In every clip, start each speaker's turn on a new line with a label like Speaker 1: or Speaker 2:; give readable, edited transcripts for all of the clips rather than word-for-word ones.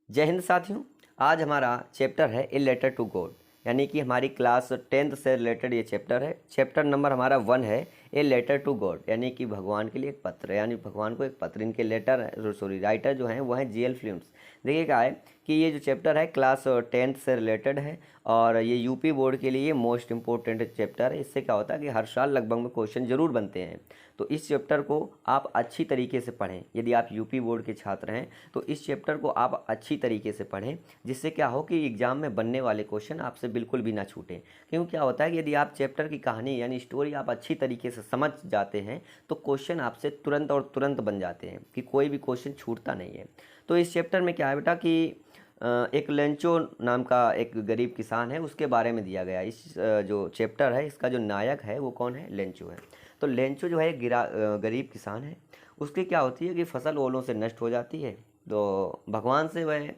Speaker 1: जय हिंद साथियों। आज हमारा चैप्टर है ए लेटर टू गॉड, यानी कि हमारी क्लास 10th से रिलेटेड ये चैप्टर है। चैप्टर नंबर हमारा 1 है ए लेटर टू गॉड, यानी कि भगवान के लिए एक पत्र, यानी भगवान को एक पत्र। इनके राइटर जो हैं वो हैं जीएल फिल्म्स। देखिए क्या है कि ये जो चैप्टर है क्लास 10th से रिलेटेड है और ये यूपी बोर्ड के लिए मोस्ट इंपॉर्टेंट चैप्टर है। इससे क्या होता है कि हर साल लगभग में क्वेश्चन जरूर बनते हैं। तो इस चैप्टर को आप अच्छी तरीके से पढ़ें। यदि आप यूपी बोर्ड के छात्र हैं तो इस चैप्टर को आप अच्छी तरीके से पढ़ें, जिससे क्या हो कि एग्ज़ाम में बनने वाले क्वेश्चन आपसे बिल्कुल भी ना छूटें। क्योंकि क्या होता है कि यदि आप चैप्टर की कहानी यानी स्टोरी आप अच्छी तरीके से समझ जाते हैं तो क्वेश्चन आपसे तुरंत और तुरंत बन जाते हैं, कि कोई भी क्वेश्चन छूटता नहीं है। तो इस चैप्टर में क्या है बेटा कि एक लेंचो नाम का एक गरीब किसान है, उसके बारे में दिया गया। इस जो चैप्टर है इसका जो नायक है वो कौन है? लेंचो है। तो लेंचो जो है एक गरीब किसान है। उसकी क्या होती है कि फसल ओलों से नष्ट हो जाती है। तो भगवान से वह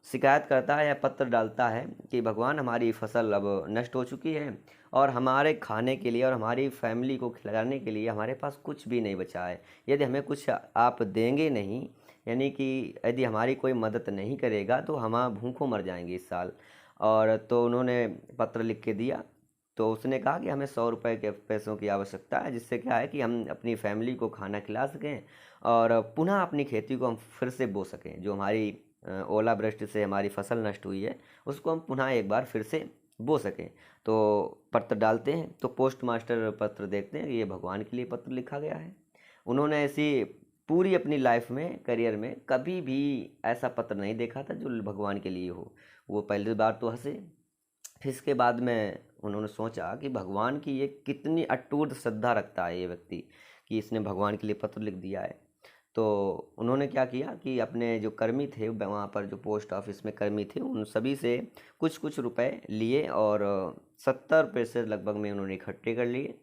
Speaker 1: शिकायत करता है या पत्र डालता है कि भगवान हमारी फसल अब नष्ट हो चुकी है और हमारे खाने के लिए और हमारी फैमिली को खिलाने के लिए हमारे पास कुछ भी नहीं बचा है। यदि हमें कुछ आप देंगे नहीं, यानी कि यदि हमारी कोई मदद नहीं करेगा तो हम भूखों मर जाएंगे इस साल। और तो उन्होंने पत्र लिख के दिया। तो उसने कहा कि हमें 100 रुपये के पैसों की आवश्यकता है, जिससे क्या है कि हम अपनी फैमिली को खाना खिला सकें और पुनः अपनी खेती को हम फिर से बो सकें। जो हमारी ओलावृष्टि से हमारी फसल नष्ट हुई है उसको हम पुनः एक बार फिर से बो सकें। तो पत्र डालते हैं तो पोस्ट मास्टर पत्र देखते हैं, ये भगवान के लिए पत्र लिखा गया है। उन्होंने ऐसी पूरी अपनी लाइफ में, करियर में कभी भी ऐसा पत्र नहीं देखा था जो भगवान के लिए हो। वो पहली बार तो हंसे, फिर इसके बाद में उन्होंने सोचा कि भगवान की ये कितनी अटूट श्रद्धा रखता है ये व्यक्ति, कि इसने भगवान के लिए पत्र लिख दिया है। तो उन्होंने क्या किया कि अपने जो कर्मी थे वहाँ पर, जो पोस्ट ऑफिस में कर्मी थे, उन सभी से कुछ कुछ रुपए लिए और 70 पैसे लगभग में उन्होंने इकट्ठे कर लिए।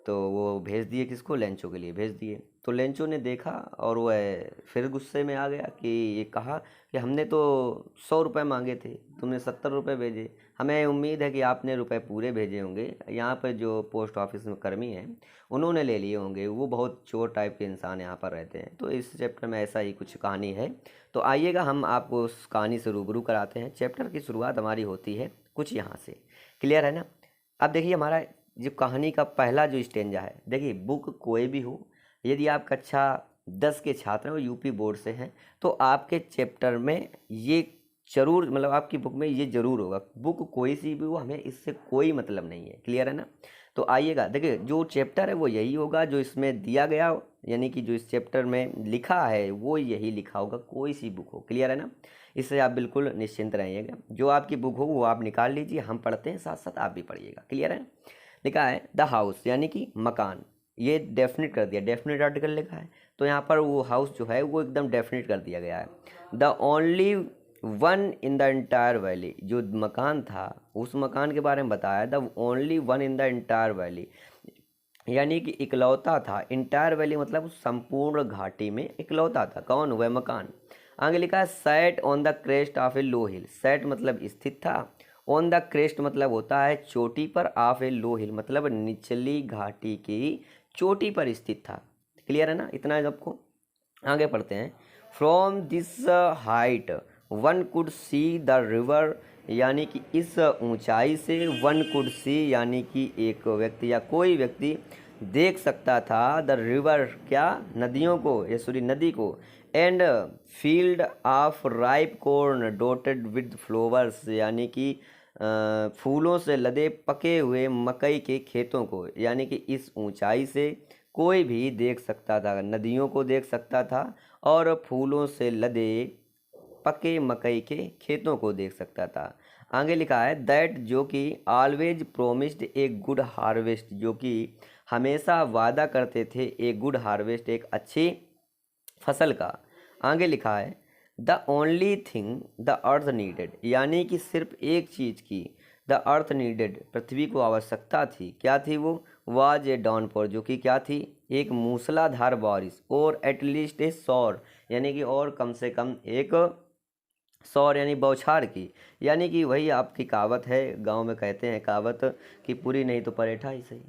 Speaker 1: तो वो भेज दिए, किसको? लेंचो के लिए भेज दिए। तो लेंचो ने देखा और वह फिर गुस्से में आ गया कि ये कहा कि हमने तो 100 रुपये मांगे थे, तुमने 70 रुपये भेजे। हमें उम्मीद है कि आपने रुपए पूरे भेजे होंगे। यहाँ पर जो पोस्ट ऑफिस में कर्मी हैं उन्होंने ले लिए होंगे, वो बहुत चोर टाइप के इंसान यहाँ पर रहते हैं। तो इस चैप्टर में ऐसा ही कुछ कहानी है। तो आइएगा हम आपको उस कहानी से रूबरू कराते हैं। चैप्टर की शुरुआत हमारी होती है कुछ यहाँ से। क्लियर है ना? अब देखिए हमारा जो कहानी का पहला जो स्टेंजा है, देखिए बुक कोई भी हो, यदि आप कक्षा 10 के छात्र हैं और यूपी बोर्ड से हैं तो आपके चैप्टर में ये जरूर, मतलब आपकी बुक में ये जरूर होगा। बुक कोई सी भी हो, हमें इससे कोई मतलब नहीं है। क्लियर है ना? तो आइएगा, देखिए जो चैप्टर है वो यही होगा जो इसमें दिया गया हो, यानी कि जो इस चैप्टर में लिखा है वो यही लिखा होगा, कोई सी बुक हो। क्लियर है ना? इससे आप बिल्कुल निश्चिंत रहिएगा। जो आपकी बुक हो वो आप निकाल लीजिए, हम पढ़ते हैं, साथ साथ आप भी पढ़िएगा। क्लियर है? लिखा है द हाउस, यानी कि मकान। ये डेफिनेट कर दिया, डेफिनेट आर्टिकल लिखा है तो यहाँ पर वो हाउस जो है वो एकदम डेफिनेट कर दिया गया है। The only one in the entire valley, जो मकान था उस मकान के बारे में बताया। The only one in the entire valley, यानी कि इकलौता था। इंटायर वैली मतलब उस संपूर्ण घाटी में इकलौता था। कौन? वह मकान। आगे लिखा है set on the crest of A low hill. Set मतलब स्थित था, ऑन द क्रेस्ट मतलब होता है चोटी पर, ऑफ ए लो हिल मतलब निचली घाटी की चोटी पर स्थित था। क्लियर है ना? इतना है आपको। आगे पढ़ते हैं। From this height one could see the river, यानी कि इस ऊंचाई से वन कुड सी, यानी कि एक व्यक्ति या कोई व्यक्ति देख सकता था द रिवर, क्या? नदियों को, या सॉरी नदी को। And field of ripe corn dotted with flowers, यानी कि फूलों से लदे पके हुए मकई के खेतों को। यानी कि इस ऊंचाई से कोई भी देख सकता था, नदियों को देख सकता था और फूलों से लदे पके मकई के खेतों को देख सकता था। आगे लिखा है दैट, जो कि always promised a good harvest, जो कि हमेशा वादा करते थे ए गुड हार्वेस्ट, एक अच्छी फसल का। आगे लिखा है the only thing the earth needed, यानी कि सिर्फ एक चीज़ की, द अर्थ नीडेड, पृथ्वी को आवश्यकता थी। क्या थी वो? वाज ए डाउनफॉर, जो कि क्या थी? एक मूसलाधार बारिश। और एटलीस्ट ए सौर, यानी कि और कम से कम एक सौर, यानी बौछार की। यानी कि वही आपकी कहावत है, गांव में कहते हैं कहावत कि पूरी नहीं तो परेठा ही सही।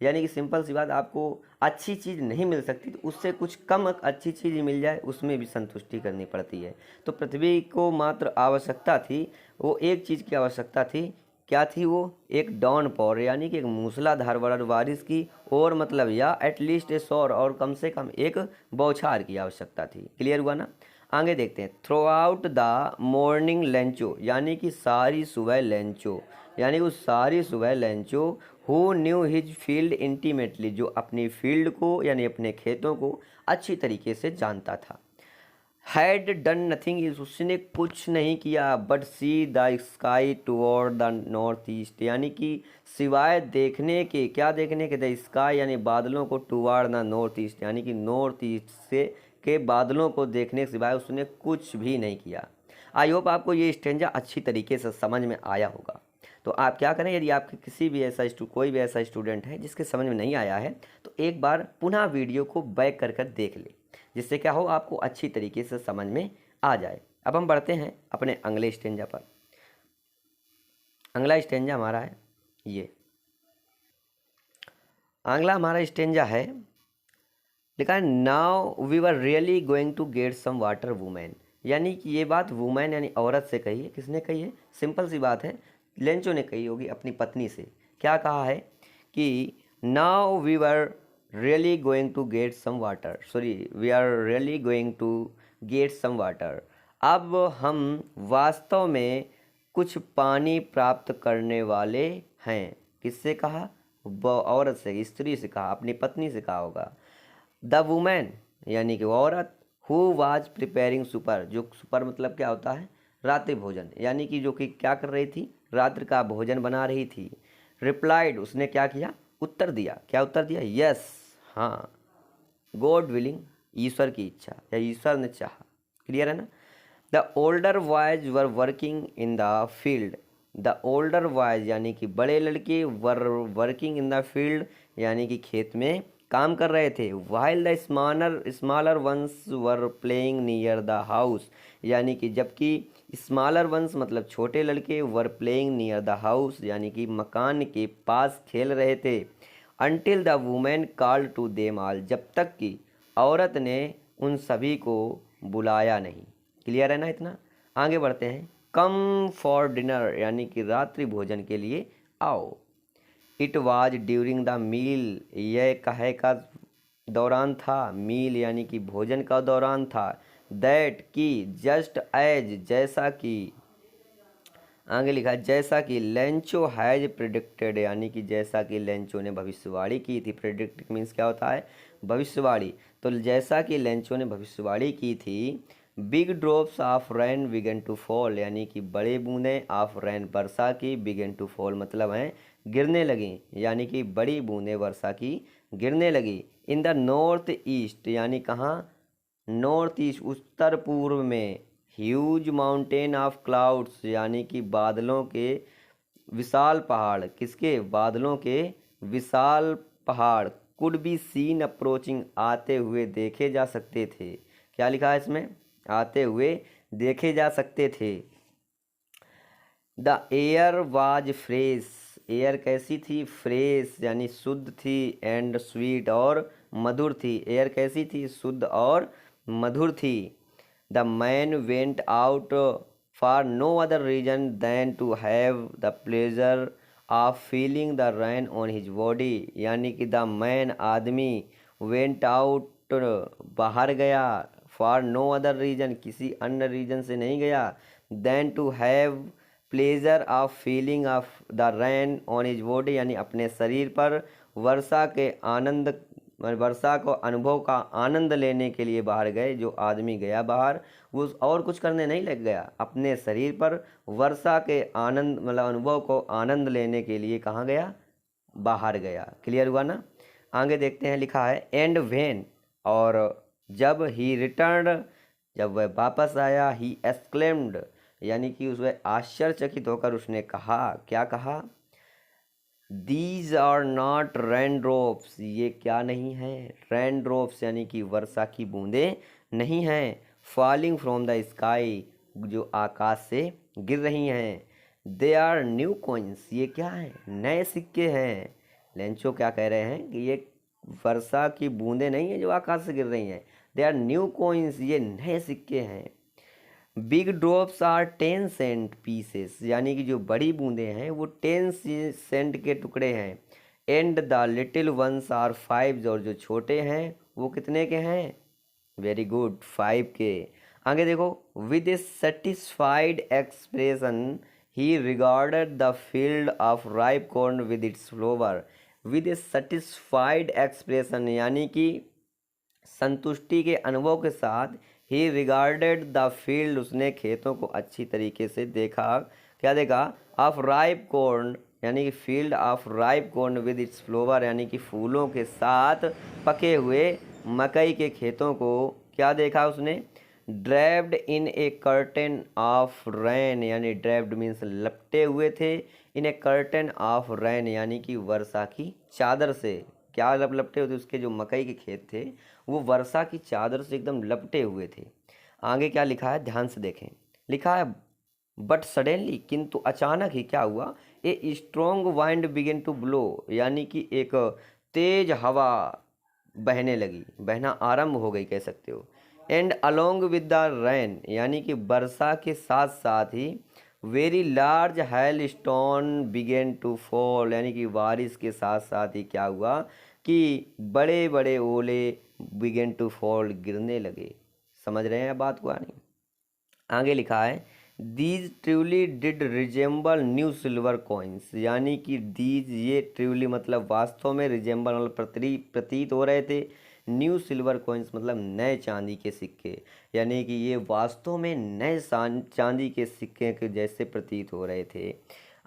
Speaker 1: यानी कि सिंपल सी बात, आपको अच्छी चीज़ नहीं मिल सकती तो उससे कुछ कम अच्छी चीज़ मिल जाए उसमें भी संतुष्टि करनी पड़ती है। तो पृथ्वी को मात्र आवश्यकता थी, वो एक चीज़ की आवश्यकता थी, क्या थी वो? एक डाउनपॉर यानी कि एक मूसलाधार बारिश की, और मतलब या एटलीस्ट ए शॉर, और कम से कम एक बौछार की आवश्यकता थी। क्लियर हुआ ना? आगे देखते हैं। Through out the morning Lencho, यानी कि सारी सुबह लेंचो, यानी वो सारी सुबह Lencho who knew his field intimately, जो अपनी फील्ड को यानी अपने खेतों को अच्छी तरीके से जानता था। हैड डन नथिंग इज, उसने कुछ नहीं किया, but see the sky toward the north east, यानी कि सिवाय देखने के, क्या देखने के? द स्काई यानी बादलों को, टुवर्ड द नॉर्थ ईस्ट यानी कि नॉर्थ ईस्ट से के बादलों को देखने के सिवाय उसने कुछ भी नहीं किया। आई होप आपको ये स्टेंजा अच्छी तरीके से समझ में आया होगा। तो आप क्या करें, यदि आपके किसी भी ऐसा कोई भी ऐसा स्टूडेंट है जिसके समझ में नहीं आया है तो एक बार पुनः वीडियो को बैक कर देख ले, जिससे क्या हो, आपको अच्छी तरीके से समझ में आ जाए। अब हम बढ़ते हैं अपने अगले स्टेंजा पर। अगला स्टेंजा हमारा है ये, अगला हमारा स्टेंजा है, लिखा है now we were really going to get some water women, यानी कि ये बात वुमेन यानी औरत से कही है। किसने कही है? सिंपल सी बात है, लेंचो ने कही होगी अपनी पत्नी से। क्या कहा है कि now we were really going to get some water, sorry we are really going to get some water, अब हम वास्तव में कुछ पानी प्राप्त करने वाले हैं। किससे कहा? औरत से, स्त्री से कहा, अपनी पत्नी से कहा होगा। द वुमेन यानी कि वो औरत, हु वाज प्रिपेयरिंग सुपर, जो सुपर मतलब क्या होता है? रात्रि भोजन, यानी कि जो कि क्या कर रही थी? रात्रि का भोजन बना रही थी। रिप्लाइड, उसने क्या किया? उत्तर दिया। क्या उत्तर दिया? यस, हाँ, गॉड विलिंग, ईश्वर की इच्छा या ईश्वर ने चाहा। क्लियर है ना? The older boys were working in the field, the older boys यानी कि बड़े लड़के, were working in the field यानी कि खेत में काम कर रहे थे। While the smaller ones were playing near the house, यानी कि जबकि स्मॉलर वंस मतलब छोटे लड़के, were playing near the house यानी कि मकान के पास खेल रहे थे। Until the women called to them all, जब तक कि औरत ने उन सभी को बुलाया नहीं। क्लियर है ना इतना? आगे बढ़ते हैं। कम फॉर डिनर यानी कि रात्रि भोजन के लिए आओ। It was during the meal, यह कहे का दौरान था, मील यानी कि भोजन का दौरान था। दैट की, जस्ट एज जैसा कि, आगे लिखा जैसा कि लेंचो हैज प्रिडिक्टेड, यानी कि जैसा कि लेंचो ने भविष्यवाणी की थी। प्रिडिक्ट मीन्स क्या होता है? भविष्यवाणी। तो जैसा कि लेंचो ने भविष्यवाणी की थी, big drops of rain began to fall, यानी कि बड़े बूंदें ऑफ रेन वर्षा की, बिगन टू फॉल मतलब हैं गिरने लगी, यानी कि बड़ी बूंदें वर्षा की गिरने लगी। इन द नॉर्थ ईस्ट यानी कहाँ? नॉर्थ ईस्ट उत्तर पूर्व में। ह्यूज माउंटेन ऑफ क्लाउड्स यानी कि बादलों के विशाल पहाड़, किसके? बादलों के विशाल पहाड़। कुड बी सीन अप्रोचिंग, आते हुए देखे जा सकते थे। क्या लिखा है इसमें? आते हुए देखे जा सकते थे। The air was fresh, air कैसी थी? फ्रेश यानी शुद्ध थी, एंड स्वीट और मधुर थी। एयर कैसी थी? शुद्ध और मधुर थी। The man went out for no other reason than to have the pleasure of feeling the rain on his body, यानी कि द मैन आदमी, वेंट आउट बाहर गया, फॉर नो अदर रीजन किसी अन्य रीजन से नहीं गया, than to have pleasure of feeling of the rain on his body यानी अपने शरीर पर वर्षा के आनंद, वर्षा को अनुभव का आनंद लेने के लिए बाहर गए। जो आदमी गया बाहर वो और कुछ करने नहीं लग गया, अपने शरीर पर वर्षा के आनंद मतलब अनुभव को आनंद लेने के लिए कहाँ गया? बाहर गया। क्लियर हुआ ना? आगे देखते हैं, लिखा है एंड व्हेन, और जब ही रिटर्न, जब वह वापस आया, ही एक्सक्लेम्ड यानी कि उसमें आश्चर्यचकित होकर उसने कहा। क्या कहा? These are not rain drops, ये क्या नहीं है? रेन ड्रॉप्स यानी कि वर्षा की बूंदें नहीं हैं। फॉलिंग फ्रॉम द स्काई, जो आकाश से गिर रही हैं। दे आर न्यू कॉइन्स, ये क्या है? नए सिक्के हैं। लेंचो क्या कह रहे हैं कि ये वर्षा की बूंदें नहीं है जो आकाश से गिर रही हैं, दे आर न्यू कॉइन्स, ये नए सिक्के हैं। Big drops are 10 cent pieces, यानी कि जो बड़ी बूंदें हैं वो 10 सेंट के टुकड़े हैं। And the little ones are 5, और जो छोटे हैं वो कितने के हैं? वेरी गुड, 5 के। आगे देखो, with A satisfied expression he regarded the field of ripe corn with its flower. With A satisfied expression, यानी कि संतुष्टि के अनुभव के साथ, ही रिगार्डेड द फील्ड, उसने खेतों को अच्छी तरीके से देखा। क्या देखा? ऑफ राइप कॉर्न, यानी कि field of ripe corn with its flower, यानी कि फूलों के साथ पके हुए मकई के खेतों को क्या देखा उसने? Draped in A curtain of rain, यानी ड्रैप्ड मीन्स लपटे हुए थे, इन ए कर्टेन ऑफ रेन, यानी कि वर्षा की चादर से। क्या लपटे हुए थे? उसके जो मकई के खेत थे वो वर्षा की चादर से एकदम लपटे हुए थे। आगे क्या लिखा है, ध्यान से देखें। लिखा है बट सडनली, किंतु अचानक ही क्या हुआ? A strong wind began to blow, यानी कि एक तेज हवा बहने लगी, बहना आरंभ हो गई कह सकते हो। And along with the rain, यानी कि वर्षा के साथ साथ ही very large hailstone begin to fall, यानी कि बारिश के साथ साथ ही क्या हुआ कि बड़े बड़े ओले बिगेन टू फॉल, गिरने लगे। समझ रहे हैं बात को? नहीं। आगे लिखा है these truly did resemble new silver coins, यानी कि दीज, ये ट्रूली मतलब वास्तव में, रिजेंबल मतलब प्रतीत हो रहे थे, न्यू सिल्वर कॉइन्स मतलब नए चांदी के सिक्के, यानी कि ये वास्तव में नए चांदी के सिक्के के जैसे प्रतीत हो रहे थे।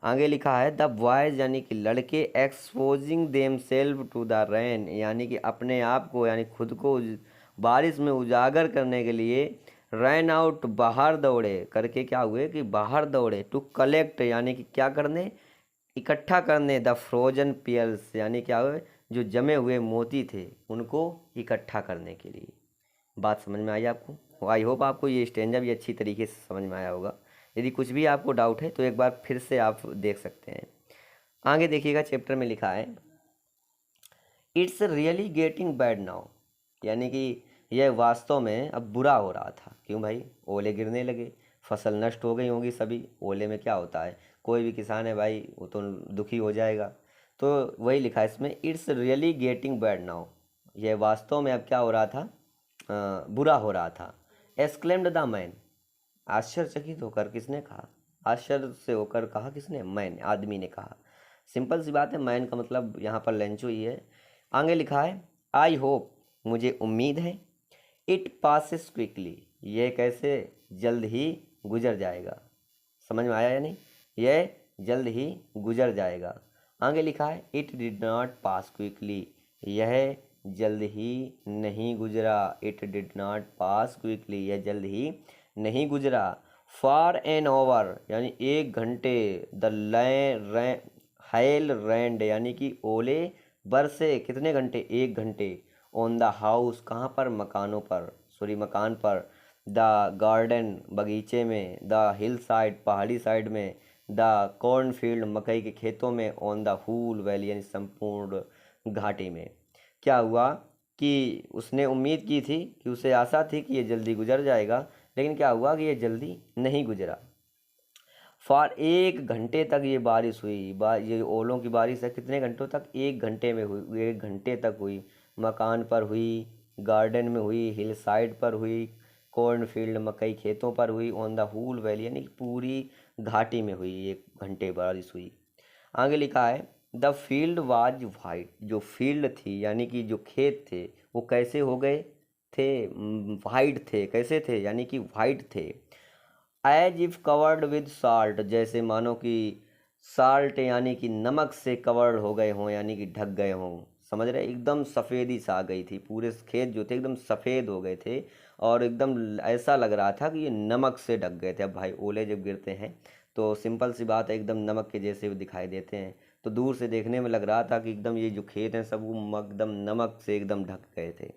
Speaker 1: आगे लिखा है द बॉयज, यानी कि लड़के, exposing them self to the rain, यानी कि अपने आप को, यानी खुद को बारिश में उजागर करने के लिए, रैन आउट, बाहर दौड़े, करके क्या हुए कि बाहर दौड़े, टू कलेक्ट, यानी कि क्या करने? इकट्ठा करने, द फ्रोजन पियर्स, यानी क्या हुए? जो जमे हुए मोती थे उनको इकट्ठा करने के लिए। बात समझ में आई आपको? आई होप आपको ये स्टेंजा भी अच्छी तरीके से समझ में आया होगा। यदि कुछ भी आपको डाउट है तो एक बार फिर से आप देख सकते हैं। आगे देखिएगा, चैप्टर में लिखा है it's really getting bad now, यानी कि यह वास्तव में अब बुरा हो रहा था। क्यों भाई? ओले गिरने लगे, फसल नष्ट हो गई होंगी सभी। ओले में क्या होता है, कोई भी किसान है भाई वो तो दुखी हो जाएगा। तो वही लिखा है इसमें, it's really getting bad now, यह वास्तव में अब क्या हो रहा था? बुरा हो रहा था। एक्सक्लेम्ड द मैन, आश्चर्यचकित होकर किसने कहा? आश्चर्य से होकर कहा किसने? मैन, आदमी ने कहा। सिंपल सी बात है, मैन का मतलब यहाँ पर लेंचो ही है। आगे लिखा है आई होप, मुझे उम्मीद है, इट पासिस क्विकली, यह कैसे? जल्द ही गुजर जाएगा। समझ में आया या नहीं? यह जल्द ही गुजर जाएगा। आगे लिखा है it did not pass quickly, यह जल्द ही नहीं गुजरा। It did not pass quickly, यह जल्द ही नहीं गुजरा। फॉर एन ओवर, यानी 1 घंटे, द हाइल रैंड, यानी कि ओले बरसे, कितने घंटे? 1 घंटे। ऑन द हाउस, कहाँ पर? मकानों पर, सॉरी मकान पर। द गार्डन, बगीचे में। द हिल साइड, पहाड़ी साइड में। द कॉर्न फील्ड, मकई के खेतों में। ऑन द हूल वैली, यानी संपूर्ण घाटी में। क्या हुआ कि उसने उम्मीद की थी, कि उसे आशा थी कि ये जल्दी गुजर जाएगा, लेकिन क्या हुआ कि ये जल्दी नहीं गुजरा। फॉर 1 घंटे तक ये बारिश हुई। ये ओलों की बारिश है, कितने घंटों तक? 1 घंटे में हुई, 1 घंटे तक हुई। मकान पर हुई, गार्डन में हुई, हिल साइड पर हुई, कॉर्न फील्ड, मकई खेतों पर हुई, ऑन द हूल वैली, यानी कि पूरी घाटी में हुई 1 घंटे बारिश हुई। आगे लिखा है द फील्ड वाज वाइट, जो फील्ड थी यानी कि जो खेत थे वो कैसे हो गए थे? वाइट थे। कैसे थे? यानी कि वाइट थे। As if covered with salt, जैसे मानो कि साल्ट यानी कि नमक से कवर्ड हो गए हों, यानी कि ढक गए हों। समझ रहे? एकदम सफ़ेदी सा आ गई थी, पूरे खेत जो थे एकदम सफ़ेद हो गए थे, और एकदम ऐसा लग रहा था कि ये नमक से ढक गए थे। अब भाई ओले जब गिरते हैं तो सिंपल सी बात है, एकदम नमक के जैसे दिखाई देते हैं। तो दूर से देखने में लग रहा था कि एकदम ये जो खेत हैं सब वो एकदम नमक से एकदम ढक गए थे।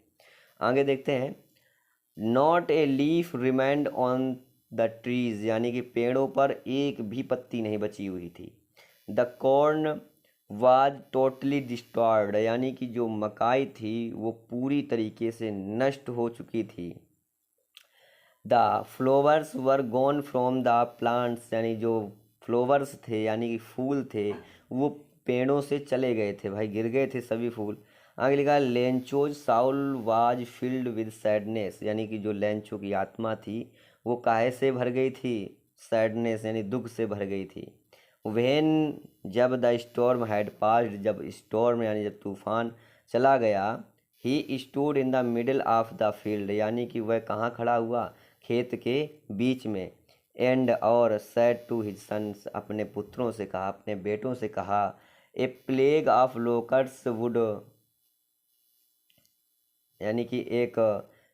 Speaker 1: आगे देखते हैं, not a leaf remained on the trees, यानी कि पेड़ों पर एक भी पत्ती नहीं बची हुई थी। The corn was totally destroyed, यानी कि जो मकाई थी वो पूरी तरीके से नष्ट हो चुकी थी। The flowers were gone from the plants, यानी जो फ्लावर्स थे यानी कि फूल थे वो पेड़ों से चले गए थे भाई, गिर गए थे सभी फूल। आगे लिखा है Lencho's Saul was filled with sadness, यानी कि जो लेंचो की आत्मा थी वो काहे से भर गई थी, सैडनेस यानी दुख से भर गई थी। वेन जब द स्टॉर्म हैड पास्ड, जब स्टॉर्म यानी जब तूफान चला गया, he stood in the middle of the field, यानी कि वह कहाँ खड़ा हुआ, खेत के बीच में। एंड और सैड टू हिज सन्स, अपने पुत्रों से कहा, अपने बेटों से कहा, ए प्लेग ऑफ लोकर्स वुड, यानी कि एक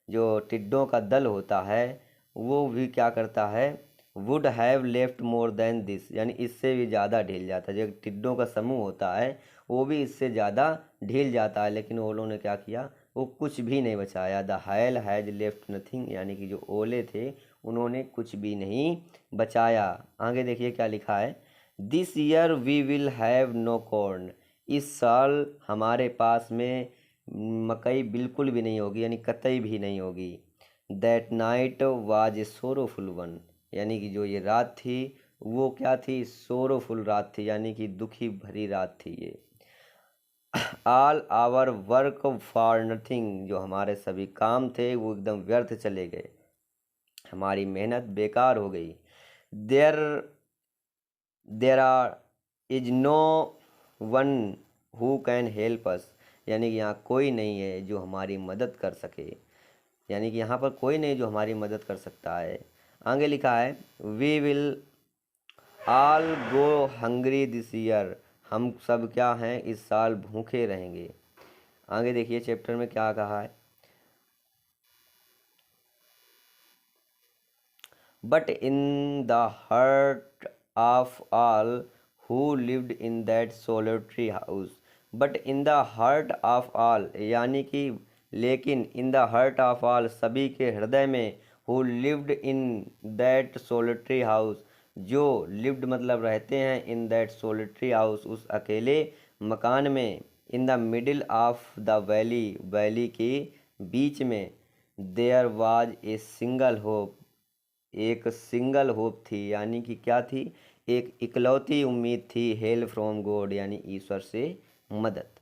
Speaker 1: जो टिड्डों का दल होता है वो भी क्या करता है, would have left more than this, यानी इससे भी ज़्यादा ढील जाता है। जो टिड्डों का समूह होता है वो भी इससे ज़्यादा ढील जाता है, लेकिन ओलों ने क्या किया, वो कुछ भी नहीं बचाया। द हायल हैज लेफ्ट नथिंग, यानी कि जो ओले थे उन्होंने कुछ भी नहीं बचाया। आगे देखिए क्या लिखा है, this year we will have no corn, इस साल हमारे पास में मकई बिल्कुल भी नहीं होगी, यानी कतई भी नहीं होगी। That night was a sorrowful one, यानी कि जो ये रात थी वो क्या थी, सोरोफुल रात थी, यानी कि दुखी भरी रात थी ये। All our work for nothing, जो हमारे सभी काम थे वो एकदम व्यर्थ चले गए, हमारी मेहनत बेकार हो गई। There there are is no one who can help us, यानी कि यहाँ कोई नहीं है जो हमारी मदद कर सके, यानी कि यहाँ पर कोई नहीं जो हमारी मदद कर सकता है। आगे लिखा है we will all go hungry this year, हम सब क्या हैं इस साल भूखे रहेंगे। आगे देखिए चैप्टर में क्या कहा है, but in the heart of all who lived in that solitary house, but in the heart of all, यानी कि लेकिन in the heart of all, सभी के हृदय में, who lived in that solitary house, जो लिव्ड मतलब रहते हैं, इन दैट सोलिटरी हाउस उस अकेले मकान में, in the middle of the valley, valley के बीच में, there was a single hope, एक सिंगल होप थी, यानी कि क्या थी, एक इकलौती उम्मीद थी, हेल फ्रॉम गॉड, यानी ईश्वर से मदद।